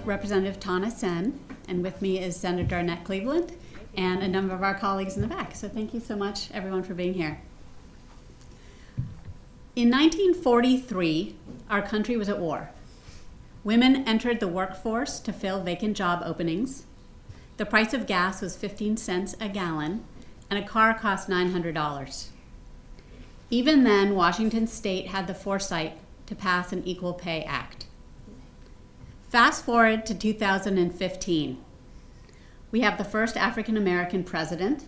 Representative Tana Senn, and with me is Senator Annette Cleveland and a number of our colleagues in the back. So thank you so much, everyone, for being here. In 1943, our country was at war. Women entered the workforce to fill vacant job openings. The price of gas was 15 cents a gallon, and a car cost $900. Even then, Washington State had the foresight to pass an Equal Pay Act. Fast forward to 2015. We have the first African American president.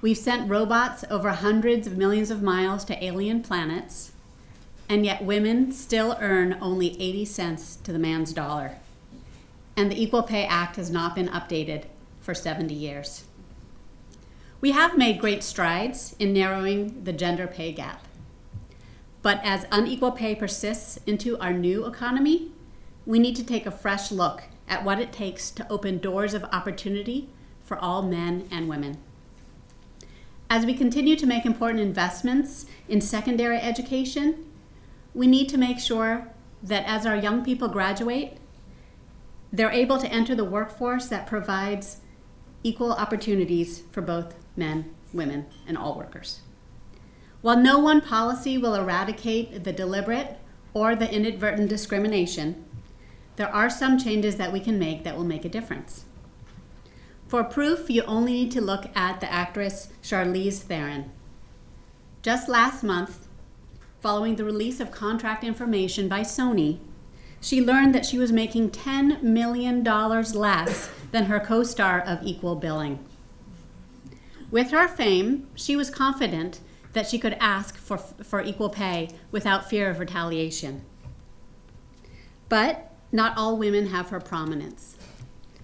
We've sent robots over hundreds of millions of miles to alien planets, and yet women still earn only 80 cents to the man's dollar. And the Equal Pay Act has not been updated for 70 years. We have made great strides in narrowing the gender pay gap. But as unequal pay persists into our new economy, we need to take a fresh look at what it takes to open doors of opportunity for all men and women. As we continue to make important investments in secondary education, we need to make sure that as our young people graduate, they're able to enter the workforce that provides equal opportunities for both men, women, and all workers. While no one policy will eradicate the deliberate or the inadvertent discrimination, there are some changes that we can make that will make a difference. For proof, you only need to look at the actress Charlize Theron. Just last month, following the release of contract information by Sony, she learned that she was making $10 million less than her co-star of Equal Billing. With her fame, she was confident that she could ask for equal pay without fear of retaliation. But not all women have her prominence.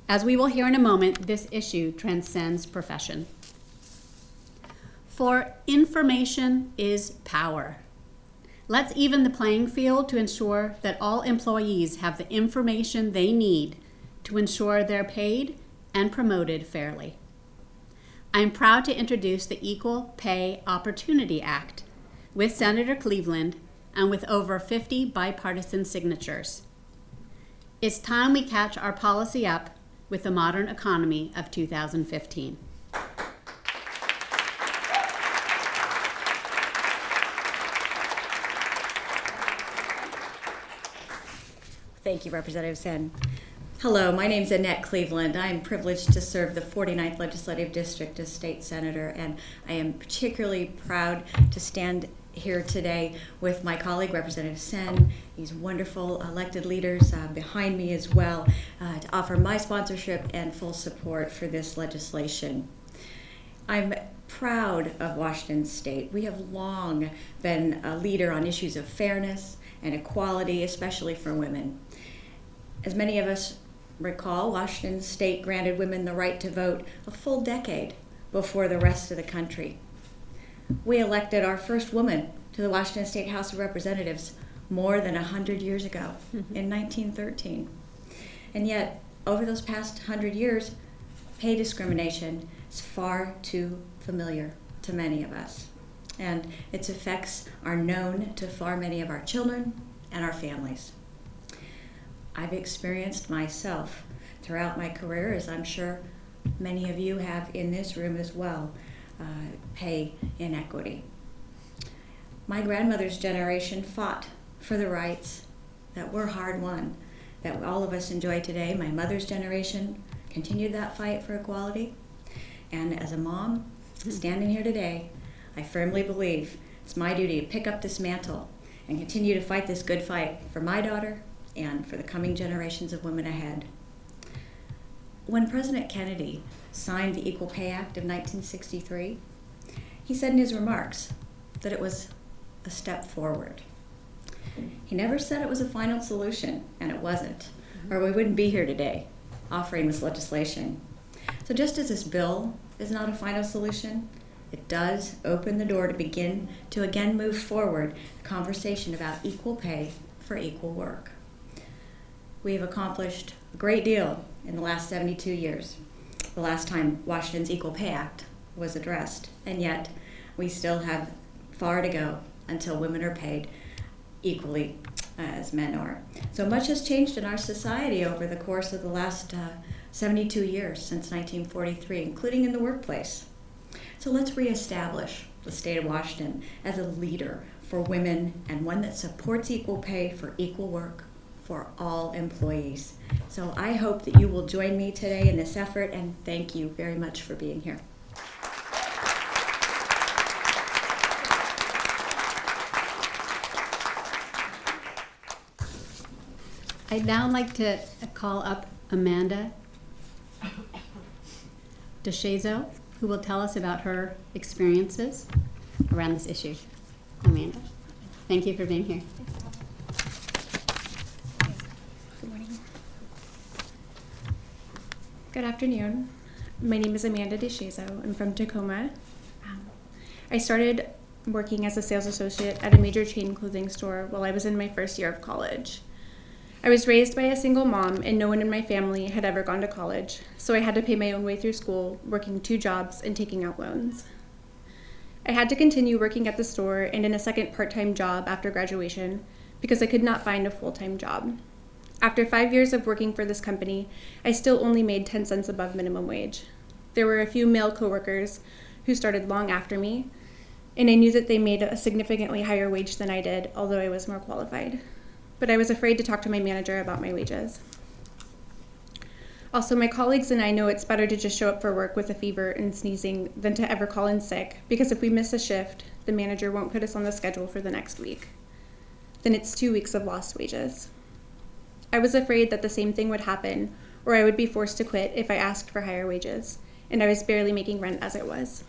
As we will hear in a moment, this issue transcends profession. For information is power. Let's even the playing field to ensure that all employees have the information they need to ensure they're paid and promoted fairly. I'm proud to introduce the Equal Pay Opportunity Act with Senator Cleveland and with over 50 bipartisan signatures. It's time we catch our policy up with the modern economy of 2015. Thank you, Representative Senn. Hello, my name is Annette Cleveland. I am privileged to serve the 49th Legislative District as State Senator, and I am particularly proud to stand here today with my colleague, Representative Senn, these wonderful elected leaders behind me as well, to offer my sponsorship and full support for this legislation. I'm proud of Washington State. We have long been a leader on issues of fairness and equality, especially for women. As many of us recall, Washington State granted women the right to vote a full decade before the rest of the country. We elected our first woman to the Washington State House of Representatives more than 100 years ago, in 1913. And yet, over those past 100 years, pay discrimination is far too familiar to many of us. And its effects are known to far many of our children and our families. I've experienced myself throughout my career, as I'm sure many of you have in this room as well, pay inequity. My grandmother's generation fought for the rights that were hard won, that all of us enjoy today. My mother's generation continued that fight for equality. And as a mom standing here today, I firmly believe it's my duty to pick up this mantle and continue to fight this good fight for my daughter and for the coming generations of women ahead. When President Kennedy signed the Equal Pay Act of 1963, he said in his remarks that it was a step forward. He never said it was a final solution, and it wasn't, or we wouldn't be here today offering this legislation. So just as this bill is not a final solution, it does open the door to begin to again move forward the conversation about equal pay for equal work. We have accomplished a great deal in the last 72 years, the last time Washington's Equal Pay Act was addressed, and yet we still have far to go until women are paid equally as men are. So much has changed in our society over the course of the last 72 years since 1943, including in the workplace. So let's reestablish the state of Washington as a leader for women and one that supports equal pay for equal work for all employees. So I hope that you will join me today in this effort, and thank you very much for being here. I'd now like to call up Amanda DeShazo, who will tell us about her experiences around this issue. Amanda, thank you for being here. Good morning. Good afternoon. My name is Amanda DeShazo. I'm from Tacoma. I started working as a sales associate at a major chain clothing store while I was in my first year of college. I was raised by a single mom, and no one in my family had ever gone to college, so I had to pay my own way through school, working 2 jobs and taking out loans. I had to continue working at the store and in a second part-time job after graduation because I could not find a full-time job. After 5 years of working for this company, I still only made 10 cents above minimum wage. There were a few male coworkers who started long after me, and I knew that they made a significantly higher wage than I did, although I was more qualified. But I was afraid to talk to my manager about my wages. Also, my colleagues and I know it's better to just show up for work with a fever and sneezing than to ever call in sick, because if we miss a shift, the manager won't put us on the schedule for the next week. Then it's 2 weeks of lost wages. I was afraid that the same thing would happen, or I would be forced to quit if I asked for higher wages, and I was barely making rent as it was.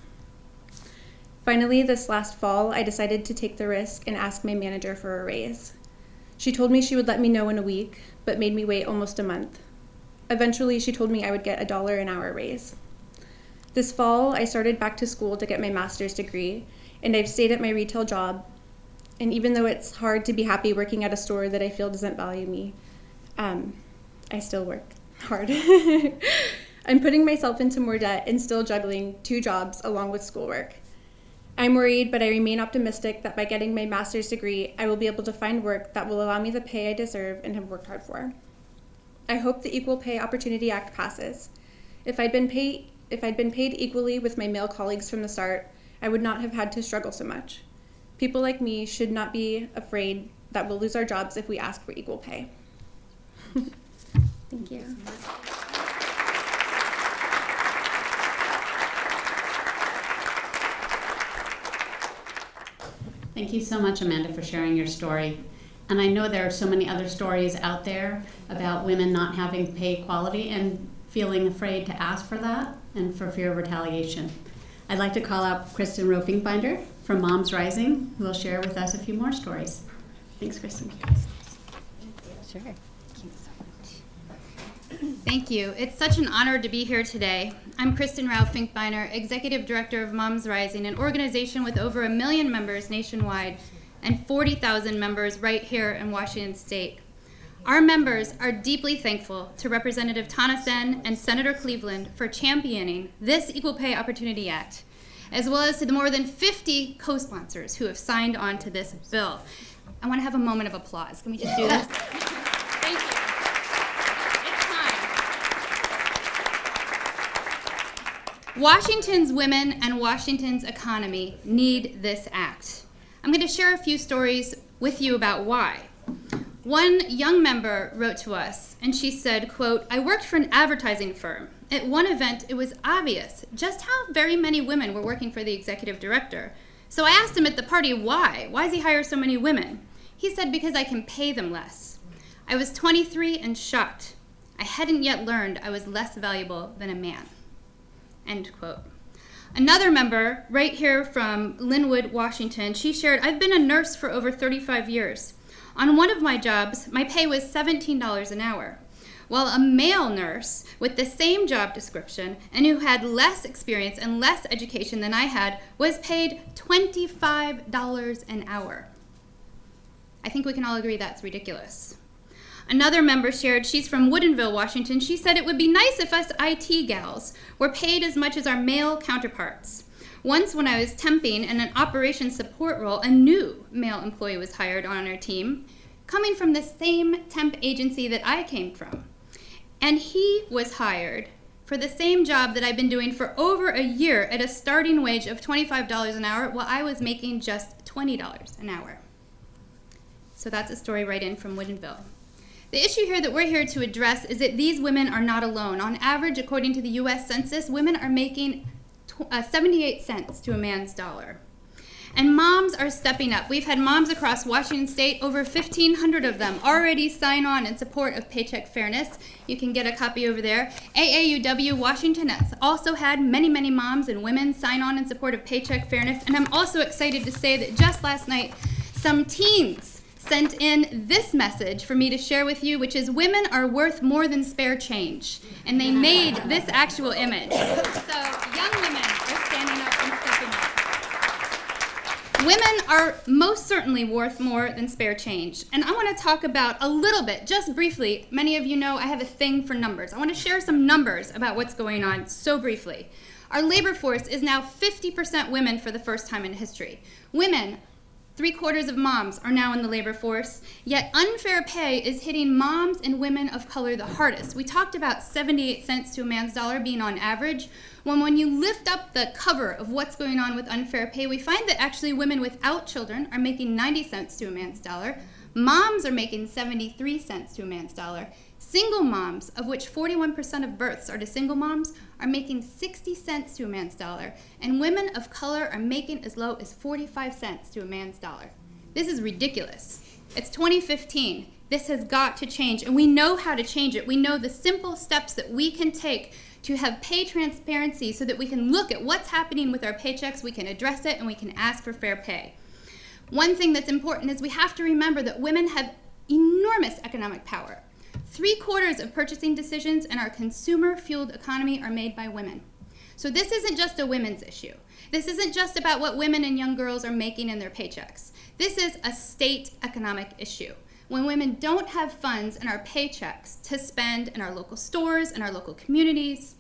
Finally, this last fall, I decided to take the risk and ask my manager for a raise. She told me she would let me know in a week, but made me wait almost a month. Eventually, she told me I would get a $1 an hour raise. This fall, I started back to school to get my master's degree, and I've stayed at my retail job. And even though it's hard to be happy working at a store that I feel doesn't value me, I still work hard. I'm putting myself into more debt and still juggling 2 jobs along with schoolwork. I'm worried, but I remain optimistic that by getting my master's degree, I will be able to find work that will allow me the pay I deserve and have worked hard for. I hope the Equal Pay Opportunity Act passes. If I'd been paid equally with my male colleagues from the start, I would not have had to struggle so much. People like me should not be afraid that we'll lose our jobs if we ask for equal pay. Thank you. Thank you so much, Amanda, for sharing your story. And I know there are so many other stories out there about women not having pay equality and feeling afraid to ask for that and for fear of retaliation. I'd like to call out Kristen Rofinkbinder from Moms Rising, who will share with us a few more stories. Thanks, Kristen. Sure. Thank you. It's such an honor to be here today. I'm Kristen Rau-Finkbeiner, Executive Director of Moms Rising, an organization with over 1 million members nationwide and 40,000 members right here in Washington State. Our members are deeply thankful to Representative Senn and Senator Cleveland for championing this Equal Pay Opportunity Act, as well as to the more than 50 co-sponsors who have signed on to this bill. I want to have a moment of applause. Can we just do this? Thank you. Washington's women and Washington's economy need this act. I'm going to share a few stories with you about why. One young member wrote to us, and she said, quote, "I worked for an advertising firm. At one event, it was obvious just how very many women were working for the executive director. So I asked him at the party why. Why does he hire so many women? He said, because I can pay them less. I was 23 and shocked. I hadn't yet learned I was less valuable than a man." End quote. Another member, right here from Linwood, Washington, she shared, "I've been a nurse for over 35 years. On one of my jobs, my pay was $17 an hour, while a male nurse with the same job description and who had less experience and less education than I had was paid $25 an hour. I think we can all agree that's ridiculous." Another member shared, she's from Woodinville, Washington. She said it would be nice if us IT gals were paid as much as our male counterparts. Once when I was temping in an operations support role, a new male employee was hired on our team, coming from the same temp agency that I came from. And he was hired for the same job that I've been doing for over a year at a starting wage of $25 an hour while I was making just $20 an hour. So that's a story right in from Woodinville. The issue here that we're here to address is that these women are not alone. On average, according to the US Census, women are making 78 cents to a man's dollar. And moms are stepping up. We've had moms across Washington State, over 1,500 of them, already sign on in support of paycheck fairness. You can get a copy over there. AAUW Washington has also had many, many moms and women sign on in support of paycheck fairness. And I'm also excited to say that just last night, some teens sent in this message for me to share with you, which is women are worth more than spare change. And they made this actual image. So young women are standing up and stepping up. Women are most certainly worth more than spare change. And I want to talk about a little bit, just briefly. Many of you know I have a thing for numbers. I want to share some numbers about what's going on so briefly. Our labor force is now 50% women for the first time in history. Women, 3/4 of moms, are now in the labor force, yet unfair pay is hitting moms and women of color the hardest. We talked about 78 cents to a man's dollar being on average. When you lift up the cover of what's going on with unfair pay, we find that actually women without children are making 90 cents to a man's dollar. Moms are making 73 cents to a man's dollar. Single moms, of which 41% of births are to single moms, are making 60 cents to a man's dollar. And women of color are making as low as 45 cents to a man's dollar. This is ridiculous. It's 2015. This has got to change, and we know how to change it. We know the simple steps that we can take to have pay transparency so that we can look at what's happening with our paychecks, we can address it, and we can ask for fair pay. One thing that's important is we have to remember that women have enormous economic power. 3/4 of purchasing decisions in our consumer-fueled economy are made by women. So this isn't just a women's issue. This isn't just about what women and young girls are making in their paychecks. This is a state economic issue. When women don't have funds in our paychecks to spend in our local stores, in our local communities,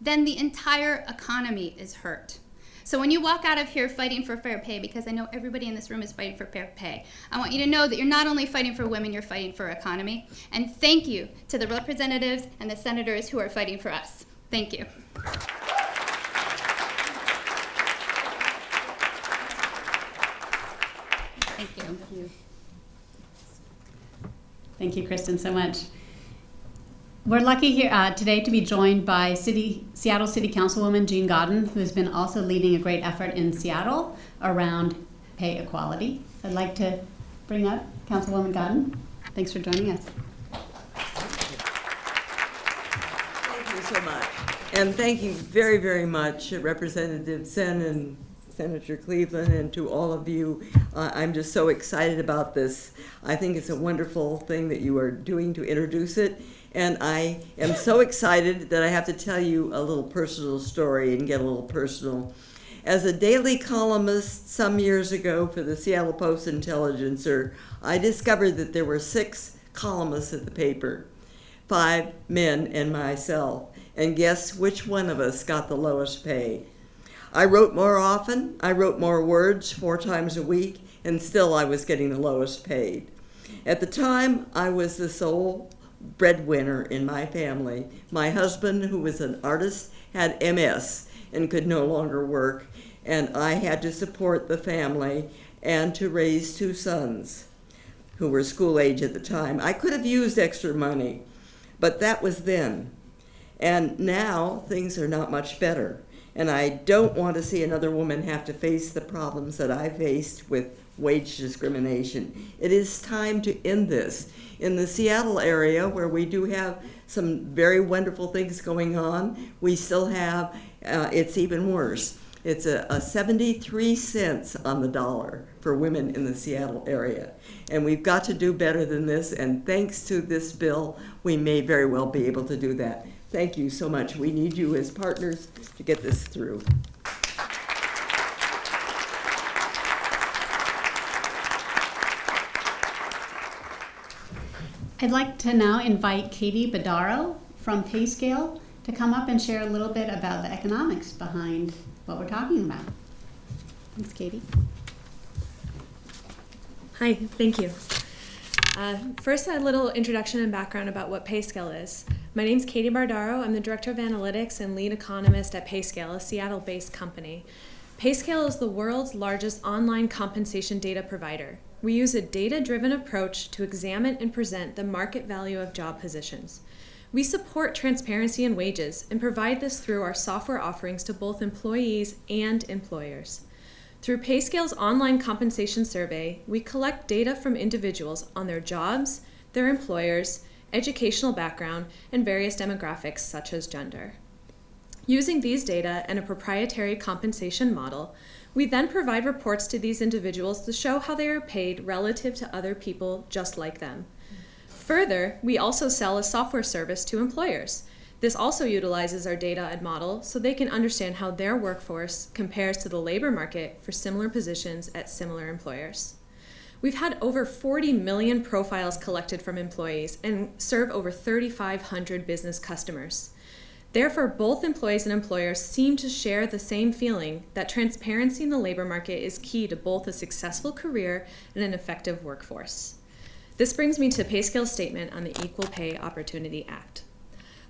then the entire economy is hurt. So when you walk out of here fighting for fair pay, because I know everybody in this room is fighting for fair pay, I want you to know that you're not only fighting for women, you're fighting for economy. And thank you to the representatives and the senators who are fighting for us. Thank you. Thank you. Thank you, Kristen, so much. We're lucky here today to be joined by Seattle City Councilwoman Jean Godden, who has been also leading a great effort in Seattle around pay equality. I'd like to bring up Councilwoman Godden. Thanks for joining us. Thank you so much. And thank you very, very much, Representative Senn and Senator Cleveland, and to all of you. I'm just so excited about this. I think it's a wonderful thing that you are doing to introduce it. And I am so excited that I have to tell you a little personal story and get a little personal. As a daily columnist some years ago for the Seattle Post-Intelligencer, I discovered that there were 6 columnists at the paper, 5 men and myself. And guess which one of us got the lowest pay? I wrote more often, I wrote more words 4 times a week, and still I was getting the lowest paid. At the time, I was the sole breadwinner in my family. My husband, who was an artist, had MS and could no longer work, and I had to support the family and to raise 2 sons who were school age at the time. I could have used extra money, but that was then. And now things are not much better. And I don't want to see another woman have to face the problems that I faced with wage discrimination. It is time to end this. In the Seattle area, where we do have some very wonderful things going on, we still have, it's even worse. It's a 73 cents on the dollar for women in the Seattle area. And we've got to do better than this, and thanks to this bill, we may very well be able to do that. Thank you so much. We need you as partners to get this through. I'd like to now invite Katie Badaro from PayScale to come up and share a little bit about the economics behind what we're talking about. Thanks, Katie. Hi, thank you. First, a little introduction and background about what PayScale is. My name's Katie Bardaro. I'm the Director of Analytics and Lead Economist at PayScale, a Seattle-based company. PayScale is the world's largest online compensation data provider. We use a data-driven approach to examine and present the market value of job positions. We support transparency in wages and provide this through our software offerings to both employees and employers. Through PayScale's online compensation survey, we collect data from individuals on their jobs, their employers, educational background, and various demographics such as gender. Using these data and a proprietary compensation model, we then provide reports to these individuals to show how they are paid relative to other people just like them. Further, we also sell a software service to employers. This also utilizes our data and model so they can understand how their workforce compares to the labor market for similar positions at similar employers. We've had over 40 million profiles collected from employees and serve over 3,500 business customers. Therefore, both employees and employers seem to share the same feeling that transparency in the labor market is key to both a successful career and an effective workforce. This brings me to PayScale's statement on the Equal Pay Opportunity Act.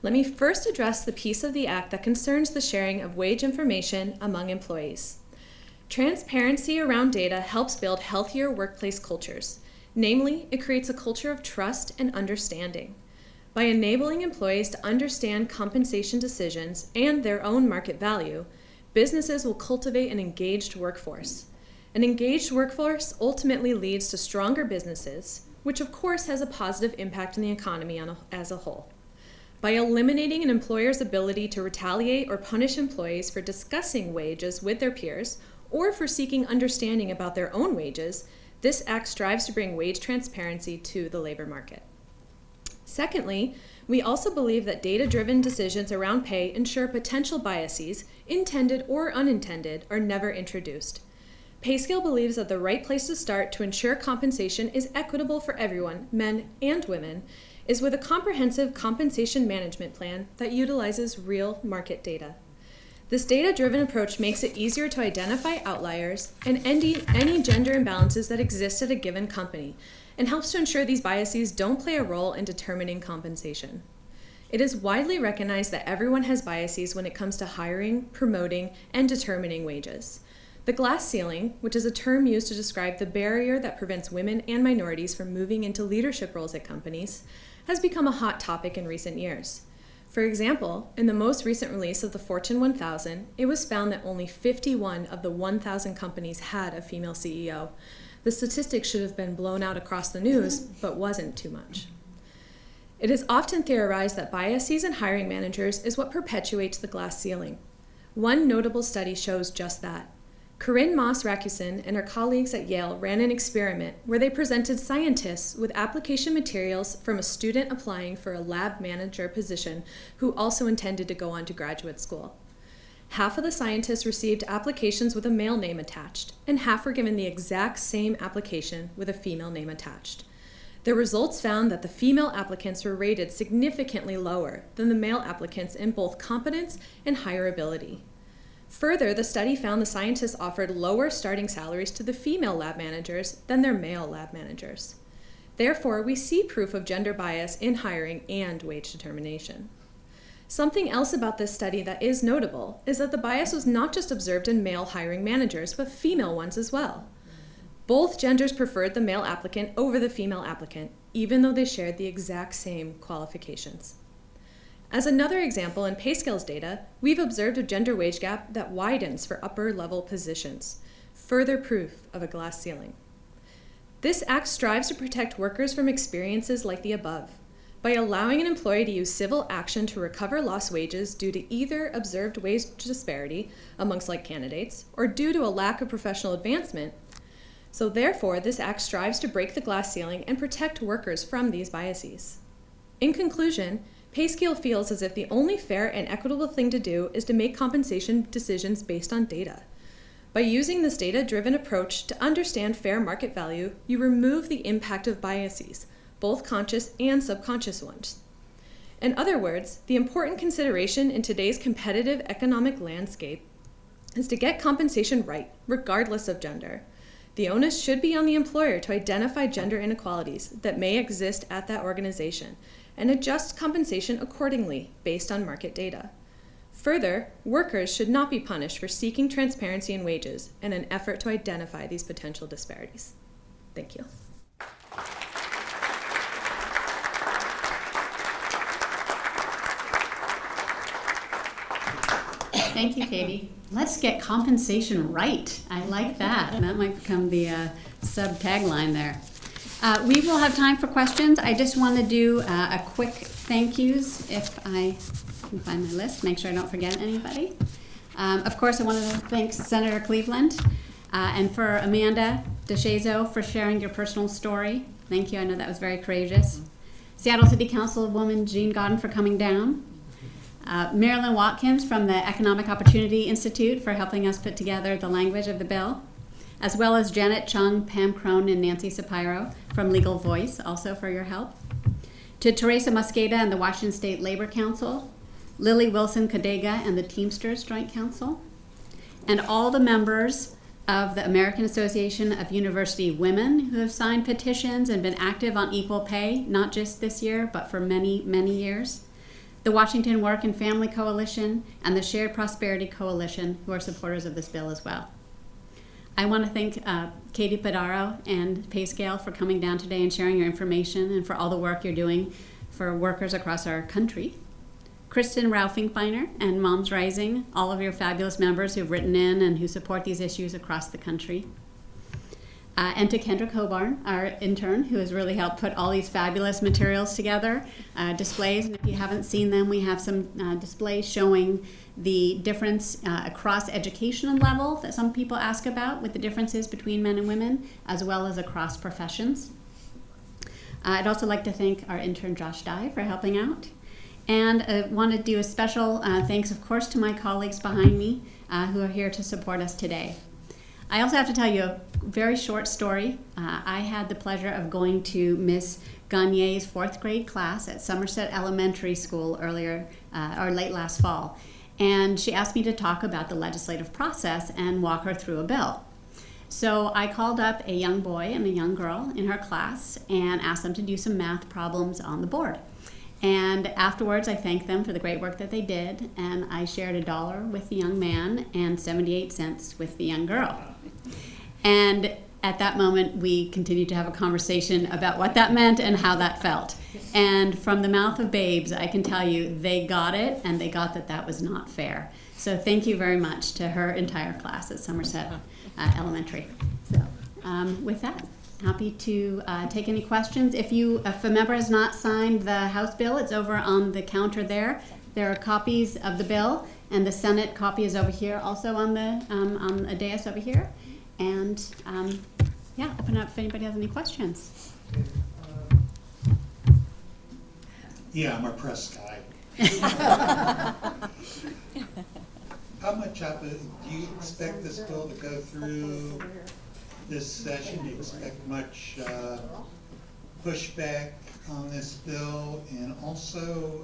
Let me first address the piece of the act that concerns the sharing of wage information among employees. Transparency around data helps build healthier workplace cultures. Namely, it creates a culture of trust and understanding. By enabling employees to understand compensation decisions and their own market value, businesses will cultivate an engaged workforce. An engaged workforce ultimately leads to stronger businesses, which of course has a positive impact on the economy as a whole. By eliminating an employer's ability to retaliate or punish employees for discussing wages with their peers or for seeking understanding about their own wages, this act strives to bring wage transparency to the labor market. Secondly, we also believe that data-driven decisions around pay ensure potential biases, intended or unintended, are never introduced. PayScale believes that the right place to start to ensure compensation is equitable for everyone, men and women, is with a comprehensive compensation management plan that utilizes real market data. This data-driven approach makes it easier to identify outliers and any gender imbalances that exist at a given company, and helps to ensure these biases don't play a role in determining compensation. It is widely recognized that everyone has biases when it comes to hiring, promoting, and determining wages. The glass ceiling, which is a term used to describe the barrier that prevents women and minorities from moving into leadership roles at companies, has become a hot topic in recent years. For example, in the most recent release of the Fortune 1000, it was found that only 51 of the 1,000 companies had a female CEO. The statistic should have been blown out across the news, but wasn't too much. It is often theorized that biases in hiring managers is what perpetuates the glass ceiling. One notable study shows just that. Corinne Moss-Racusin and her colleagues at Yale ran an experiment where they presented scientists with application materials from a student applying for a lab manager position who also intended to go on to graduate school. Half of the scientists received applications with a male name attached, and half were given the exact same application with a female name attached. The results found that the female applicants were rated significantly lower than the male applicants in both competence and hireability. Further, the study found the scientists offered lower starting salaries to the female lab managers than their male lab managers. Therefore, we see proof of gender bias in hiring and wage determination. Something else about this study that is notable is that the bias was not just observed in male hiring managers, but female ones as well. Both genders preferred the male applicant over the female applicant, even though they shared the exact same qualifications. As another example in PayScale's data, we've observed a gender wage gap that widens for upper-level positions, further proof of a glass ceiling. This act strives to protect workers from experiences like the above, by allowing an employee to use civil action to recover lost wages due to either observed wage disparity amongst like candidates or due to a lack of professional advancement. So therefore, this act strives to break the glass ceiling and protect workers from these biases. In conclusion, PayScale feels as if the only fair and equitable thing to do is to make compensation decisions based on data. By using this data-driven approach to understand fair market value, you remove the impact of biases, both conscious and subconscious ones. In other words, the important consideration in today's competitive economic landscape is to get compensation right, regardless of gender. The onus should be on the employer to identify gender inequalities that may exist at that organization and adjust compensation accordingly based on market data. Further, workers should not be punished for seeking transparency in wages in an effort to identify these potential disparities. Thank you. Thank you, Katie. Let's get compensation right. I like that. That might become the sub-tagline there. We will have time for questions. I just want to do a quick thank yous if I can find my list, make sure I don't forget anybody. Of course, I want to thank Senator Cleveland and for Amanda DeShazo for sharing your personal story. Thank you. I know that was very courageous. Seattle City Councilwoman Jean Godden for coming down. Marilyn Watkins from the Economic Opportunity Institute for helping us put together the language of the bill, as well as Janet Chung, Pam Crone, and Nancy Sapiro from Legal Voice, also for your help. To Teresa Mosqueda and the Washington State Labor Council, Lily Wilson Cadega and the Teamsters Joint Council, and all the members of the American Association of University Women who have signed petitions and been active on equal pay, not just this year, but for many, many years. The Washington Work and Family Coalition, and the Shared Prosperity Coalition, who are supporters of this bill as well. I want to thank Katie Padaro and PayScale for coming down today and sharing your information and for all the work you're doing for workers across our country. Kristen Raufinkbeiner and Moms Rising, all of your fabulous members who've written in and who support these issues across the country. And to Kendra Cobarn, our intern, who has really helped put all these fabulous materials together, displays. And if you haven't seen them, we have some displays showing the difference across educational level that some people ask about with the differences between men and women, as well as across professions. I'd also like to thank our intern, Josh Dye, for helping out. And I want to do a special thanks, of course, to my colleagues behind me who are here to support us today. I also have to tell you a very short story. I had the pleasure of going to Miss Gagne's 4th grade class at Somerset Elementary School earlier, or late last fall. And she asked me to talk about the legislative process and walk her through a bill. So I called up a young boy and a young girl in her class and asked them to do some math problems on the board. And afterwards, I thanked them for the great work that they did, and I shared $1 with the young man and 78 cents with the young girl. And at that moment, we continued to have a conversation about what that meant and how that felt. And from the mouth of babes, I can tell you they got it, and they got that that was not fair. So thank you very much to her entire class at Somerset Elementary. So with that, happy to take any questions. If a member has not signed the House bill, it's over on the counter there. There are copies of the bill, and the Senate copy is over here, also on a dais over here. And yeah, open up if anybody has any questions. Yeah, I'm a press guy. How much of it do you expect this bill to go through this session? Do you expect much pushback on this bill? And also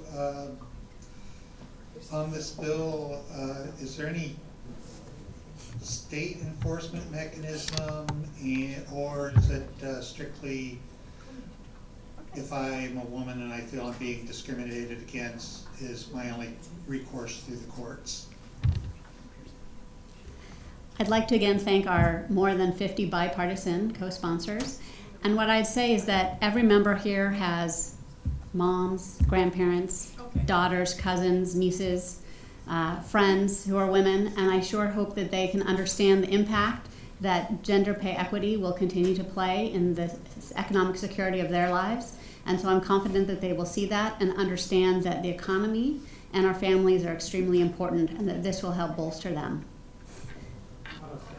on this bill, is there any state enforcement mechanism, or is it strictly if I'm a woman and I feel I'm being discriminated against, is my only recourse through the courts? I'd like to again thank our more than 50 bipartisan co-sponsors. And what I'd say is that every member here has moms, grandparents, daughters, cousins, nieces, friends who are women, and I sure hope that they can understand the impact that gender pay equity will continue to play in the economic security of their lives. And so I'm confident that they will see that and understand that the economy and our families are extremely important and that this will help bolster them.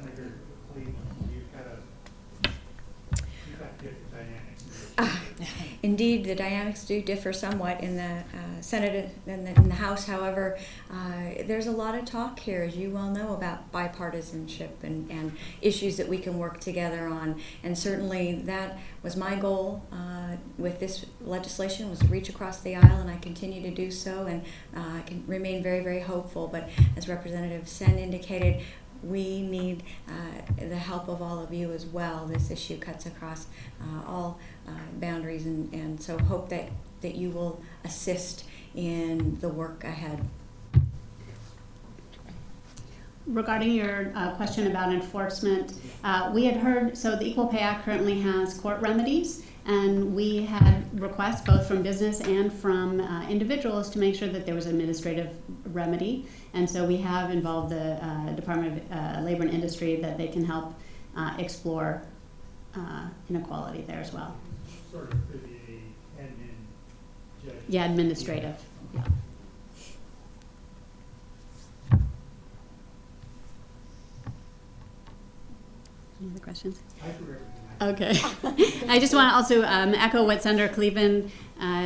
Senator Cleveland, you've got different dynamics. Indeed, the dynamics do differ somewhat in the Senate and in the House. However, there's a lot of talk here, as you well know, about bipartisanship and issues that we can work together on. And certainly that was my goal with this legislation, was to reach across the aisle, and I continue to do so, and I can remain very, very hopeful. But as Representative Senn indicated, we need the help of all of you as well. This issue cuts across all boundaries, and so hope that you will assist in the work ahead. Regarding your question about enforcement, we had heard, so the Equal Pay Act currently has court remedies, and we had requests both from business and from individuals to make sure that there was administrative remedy. And so we have involved the Department of Labor and Industry that they can help explore inequality there as well. Sort of could be a admin judge. Yeah, administrative. Yeah. Any other questions? I could recommend that. Okay. I just want to also echo what Senator Cleveland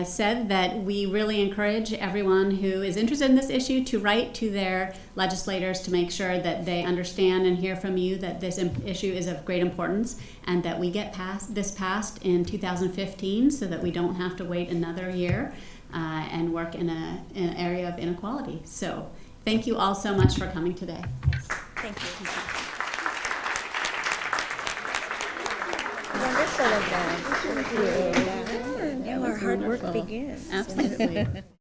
said, that we really encourage everyone who is interested in this issue to write to their legislators to make sure that they understand and hear from you that this issue is of great importance, and that we get this passed in 2015 so that we don't have to wait another year and work in an area of inequality. So thank you all so much for coming today. Thank you. Wonderful of that. Thank you. Now our hard work begins. Absolutely.